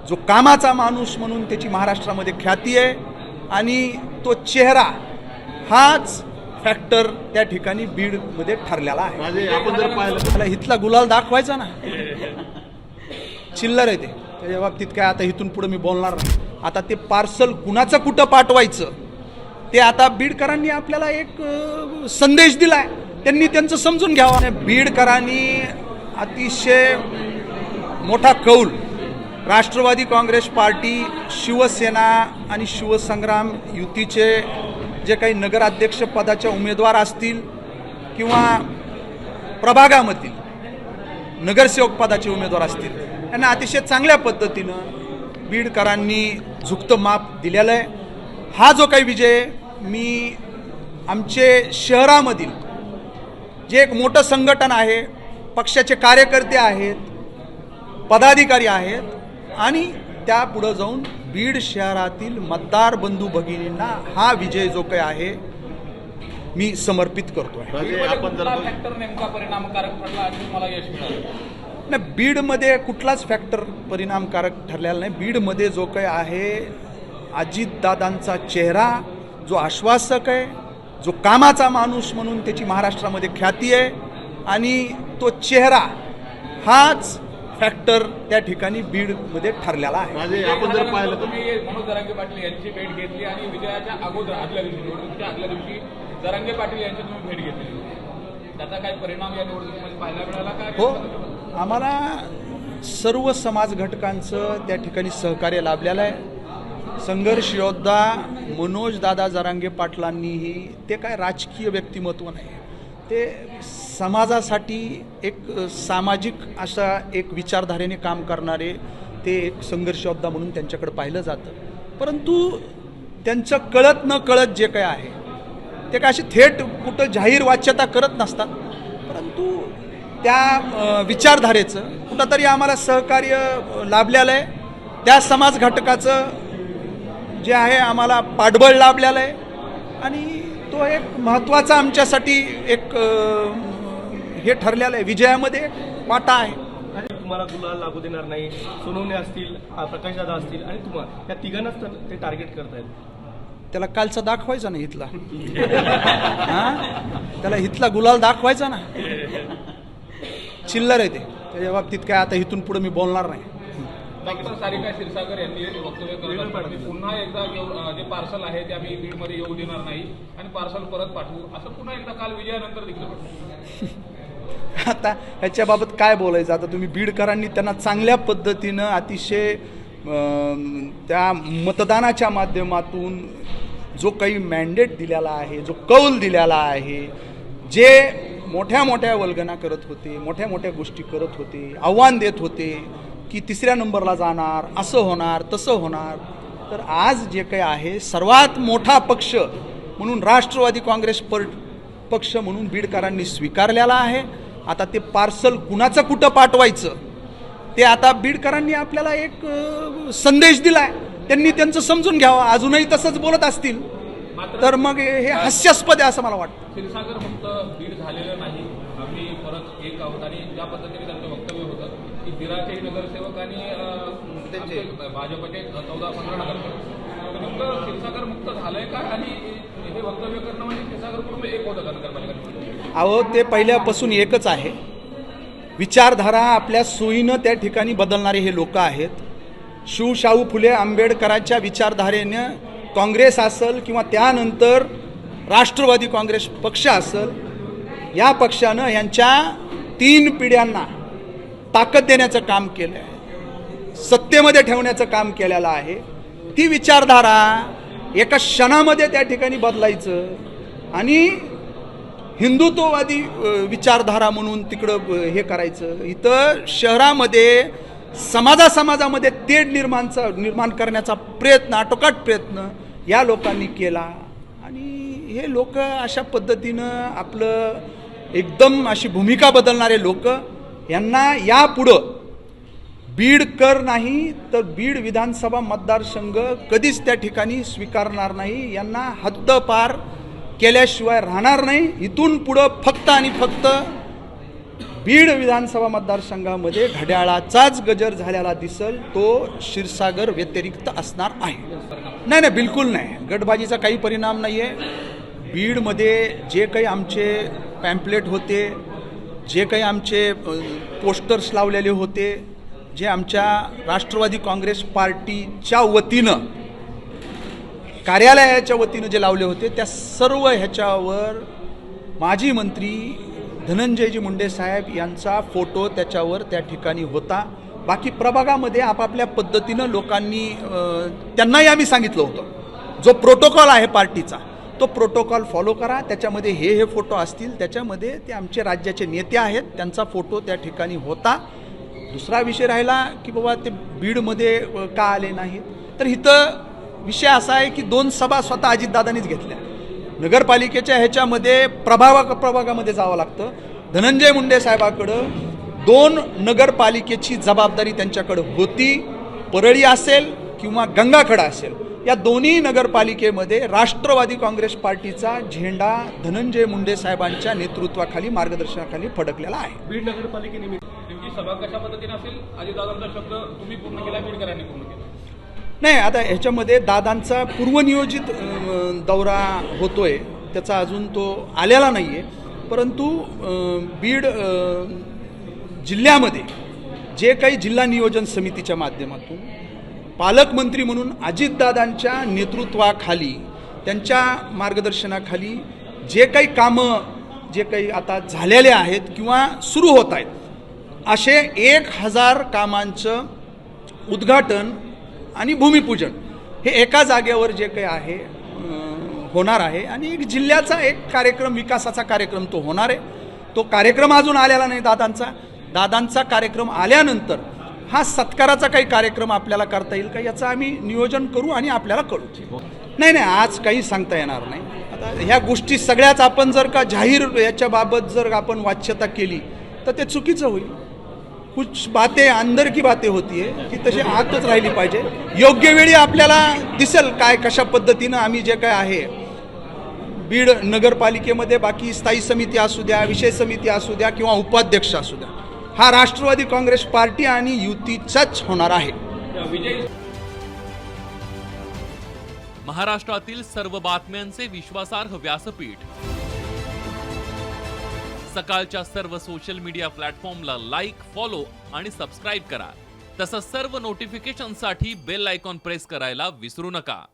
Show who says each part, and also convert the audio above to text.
Speaker 1: जो कामाचा माणूस म्हणून त्याची महाराष्ट्रामध्ये ख्याती आहे आणि तो चेहरा हाच फॅक्टर त्या ठिकाणी बीडमध्ये ठरलेला आहे.
Speaker 2: आपण जर पाहिलं
Speaker 1: मला इथला गुलाल दाखवायचा ना, चिल्लर आहे ते. त्याच्या बाबतीत काय आता इथून पुढे मी बोलणार नाही. आता ते पार्सल कुणाचं कुठं पाठवायचं ते आता बीडकरांनी आपल्याला एक संदेश दिलाय, त्यांनी त्यांचं समजून घ्यावं. बीडकरांनी अतिशय मोठा कौल राष्ट्रवादी काँग्रेस पार्टी, शिवसेना आणि शिवसंग्राम युतीचे जे काही नगराध्यक्ष पदाचे उमेदवार असतील किंवा प्रभागामधील नगरसेवक पदाचे उमेदवार असतील, यांना अतिशय चांगल्या पद्धतीनं बीडकरांनी झुकतं माप दिलेलं आहे. हा जो काही विजय मी आमचे शहरामधील जे एक मोठं संघटन आहे, पक्षाचे कार्यकर्ते आहेत, पदाधिकारी आहेत आणि त्या पुढे जाऊन बीड शहरातील मतदार बंधू भगिनींना हा विजय जो काही आहे मी समर्पित करतो आहे.
Speaker 2: आपण जर
Speaker 3: नेमका परिणामकारक ठरला आणि मला यश मिळालं
Speaker 1: नाही, बीडमध्ये कुठलाच फॅक्टर परिणामकारक ठरलेला नाही. बीडमध्ये जो काही आहे अजितदादांचा चेहरा जो आश्वासक आहे, जो कामाचा माणूस म्हणून त्याची महाराष्ट्रामध्ये ख्याती आहे आणि तो चेहरा हाच फॅक्टर त्या ठिकाणी बीडमध्ये ठरलेला आहे.
Speaker 2: आपण जर पाहिलं तर
Speaker 3: तुम्ही मनोज जरांगे पाटील यांची भेट घेतली आणि विजयाच्या अगोदर आदल्या दिवशी निवडणुकीच्या आदल्या दिवशी जरांगे पाटील यांची तुम्ही भेट घेतली, त्याचा काही परिणाम या निवडणुकीमध्ये पाहायला मिळाला का?
Speaker 1: हो, आम्हाला सर्व समाज घटकांचं त्या ठिकाणी सहकार्य लाभलेलं आहे. संघर्ष योद्धा मनोज दादा जरांगे पाटलांनीही, ते काय राजकीय व्यक्तिमत्व नाही, ते समाजासाठी एक सामाजिक अशा एक विचारधारेने काम करणारे ते एक संघर्ष योद्धा म्हणून त्यांच्याकडे पाहिलं जातं. परंतु त्यांचं कळत न कळत जे काही आहे ते काय अशी थेट कुठं जाहीर वाच्यता करत नसतात, परंतु त्या विचारधारेचं कुठंतरी आम्हाला सहकार्य लाभलेलं आहे. त्या समाज घटकाचं जे आहे आम्हाला पाठबळ लाभलेलं आहे आणि तो एक महत्त्वाचा आमच्यासाठी एक हे ठरलेलं आहे, विजयामध्ये एक वाटा आहे.
Speaker 4: तुम्हाला गुलाल लागू देणार नाही, सोनवणे असतील, प्रकाशदादा असतील आणि तुम्हाला या तिघांनाच ते टार्गेट करतायत.
Speaker 1: त्याला कालचा दाखवायचा ना इथला, त्याला इथला गुलाल दाखवायचा ना, चिल्लर आहे ते. त्याच्या बाबतीत काय आता इथून पुढे मी बोलणार नाही.
Speaker 3: डॉक्टर सारिका क्षीरसागर यांनी वक्तव्य करत पुन्हा एकदा जे पार्सल आहे ते आम्ही बीडमध्ये येऊ देणार नाही आणि पार्सल परत पाठवू, असं पुन्हा एकदा काल विजयानंतर देखील.
Speaker 1: आता ह्याच्याबाबत काय बोलायचं, आता तुम्ही बीडकरांनी त्यांना चांगल्या पद्धतीनं अतिशय त्या मतदानाच्या माध्यमातून जो काही मॅन्डेट दिलेला आहे, जो कौल दिलेला आहे, जे मोठ्या मोठ्या वल्गना करत होते, मोठ्या मोठ्या गोष्टी करत होते, आव्हान देत होते की तिसऱ्या नंबरला जाणार, असं होणार तसं होणार, तर आज जे काही आहे सर्वात मोठा पक्ष म्हणून राष्ट्रवादी काँग्रेस पक्ष म्हणून बीडकरांनी स्वीकारलेला आहे. आता ते पार्सल कुणाचं कुठं पाठवायचं ते आता बीडकरांनी आपल्याला एक संदेश दिलाय, त्यांनी त्यांचं समजून घ्यावं. अजूनही तसंच बोलत असतील तर मग हे हास्यास्पद आहे असं मला वाटतं.
Speaker 3: क्षीरसागर फक्त बीड झालेलं नाही, आम्ही परत एक आहोत आणि ज्या पद्धतीने त्यांचं वक्तव्य होतं की बिराचे नगरसेवक आणि त्यांचे भाजपचे 14-15 नगरसेवक, तर नेमकं क्षीरसागर मुक्त झालंय का आणि हे वक्तव्य करणं म्हणजे क्षीरसागर कुटुंब एक होतं का नगरपालिका?
Speaker 1: अहो, ते पहिल्यापासून एकच आहे. विचारधारा आपल्या सोयीनं त्या ठिकाणी बदलणारे हे लोक आहेत. शिवशाहू फुले आंबेडकरांच्या विचारधारेनं काँग्रेस असेल किंवा त्यानंतर राष्ट्रवादी काँग्रेस पक्ष असेल, या पक्षानं यांच्या 3 पिढ्यांना ताकद देण्याचं काम केलं आहे, सत्तेमध्ये ठेवण्याचं काम केलेलं आहे. ती विचारधारा एका क्षणामध्ये त्या ठिकाणी बदलायचं आणि हिंदुत्ववादी विचारधारा म्हणून तिकडं हे करायचं. इथं शहरामध्ये समाजामध्ये तेढ निर्माण करण्याचा प्रयत्न, आटोकाट प्रयत्न या लोकांनी केला आणि हे लोक अशा पद्धतीनं आपलं एकदम अशी भूमिका बदलणारे लोक, यांना यापुढं बीडकर नाही तर बीड विधानसभा मतदारसंघ कधीच त्या ठिकाणी स्वीकारणार नाही. यांना हद्दपार केल्याशिवाय राहणार नाही. इथून पुढं फक्त आणि फक्त बीड विधानसभा मतदारसंघामध्ये घड्याळाचाच गजर झालेला दिसल, तो क्षीरसागर व्यतिरिक्त असणार आहे. नाही, बिलकुल नाही. गटबाजीचा काही परिणाम नाही आहे. बीडमध्ये जे काही आमचे पॅम्पलेट होते, जे काही आमचे पोस्टर्स लावलेले होते, जे आमच्या राष्ट्रवादी काँग्रेस पार्टीच्या वतीनं कार्यालयाच्या वतीनं जे लावले होते, त्या सर्व ह्याच्यावर माजी मंत्री धनंजयजी मुंडे साहेब यांचा फोटो त्याच्यावर त्या ठिकाणी होता. बाकी प्रभागामध्ये आपापल्या पद्धतीनं लोकांनी त्यांनाही आम्ही सांगितलं होतं, जो प्रोटोकॉल आहे पार्टीचा तो प्रोटोकॉल फॉलो करा. त्याच्यामध्ये हे फोटो असतील, त्याच्यामध्ये ते आमचे राज्याचे नेते आहेत, त्यांचा फोटो त्या ठिकाणी होता. दुसरा विषय राहिला की बाबा ते बीडमध्ये का आले नाहीत, तर इथं विषय असा आहे की 2 सभा स्वतः अजितदादांनीच घेतल्या. नगरपालिकेच्या ह्याच्यामध्ये प्रभागामध्ये जावं लागतं. धनंजय मुंडे साहेबाकडं 2 नगरपालिकेची जबाबदारी त्यांच्याकडं होती. परळी असेल किंवा गंगाखेडा असेल, या दोन्ही नगरपालिकेमध्ये राष्ट्रवादी काँग्रेस पार्टीचा झेंडा धनंजय मुंडे साहेबांच्या नेतृत्वाखाली, मार्गदर्शनाखाली फडकलेला आहे.
Speaker 4: बीड नगरपालिकेनिमित्त
Speaker 3: नेमकी सभा कशा पद्धतीने असेल, अजितदादांचा शब्द तुम्ही पूर्ण केला, बीडकरांनी पूर्ण केला?
Speaker 1: नाही, आता ह्याच्यामध्ये दादांचा पूर्वनियोजित दौरा होतोय, त्याचा अजून तो आलेला नाही आहे. परंतु बीड जिल्ह्यामध्ये जे काही जिल्हा नियोजन समितीच्या माध्यमातून पालकमंत्री म्हणून अजितदादांच्या नेतृत्वाखाली, त्यांच्या मार्गदर्शनाखाली जे काही कामं जे काही आता झालेले आहेत किंवा सुरू होत आहेत, असे 1000 कामांचं उद्घाटन आणि भूमिपूजन हे एका जागेवर जे काही आहे होणार आहे. आणि एक जिल्ह्याचा एक कार्यक्रम, विकासाचा कार्यक्रम तो होणार आहे. तो कार्यक्रम अजून आलेला नाही दादांचा कार्यक्रम आल्यानंतर हा सत्काराचा काही कार्यक्रम आपल्याला करता येईल का, याचं आम्ही नियोजन करू आणि आपल्याला कळू. नाही, आज काही सांगता येणार नाही. आता ह्या गोष्टी सगळ्याच आपण जर का जाहीर याच्याबाबत जर आपण वाच्यता केली तर ते चुकीचं होईल. कुछ बातें अंदर की बातें होती है की तशी आतच राहिली पाहिजे. योग्य वेळी आपल्याला दिसेल काय कशा पद्धतीनं आम्ही जे काय आहे बीड नगरपालिकेमध्ये, बाकी स्थायी समिती असू द्या, विषय समिती असू द्या किंवा उपाध्यक्ष असू द्या, हा राष्ट्रवादी काँग्रेस पार्टी आणि युतीचाच होणार आहे.
Speaker 2: महाराष्ट्रातील सर्व बातम्यांचे विश्वासार्ह व्यासपीठ, सकाळच्या सर्व सोशल मीडिया प्लॅटफॉर्मला लाईक, फॉलो आणि सबस्क्राईब करा. तसंच सर्व नोटिफिकेशनसाठी बेल आयकॉन प्रेस करायला विसरू नका.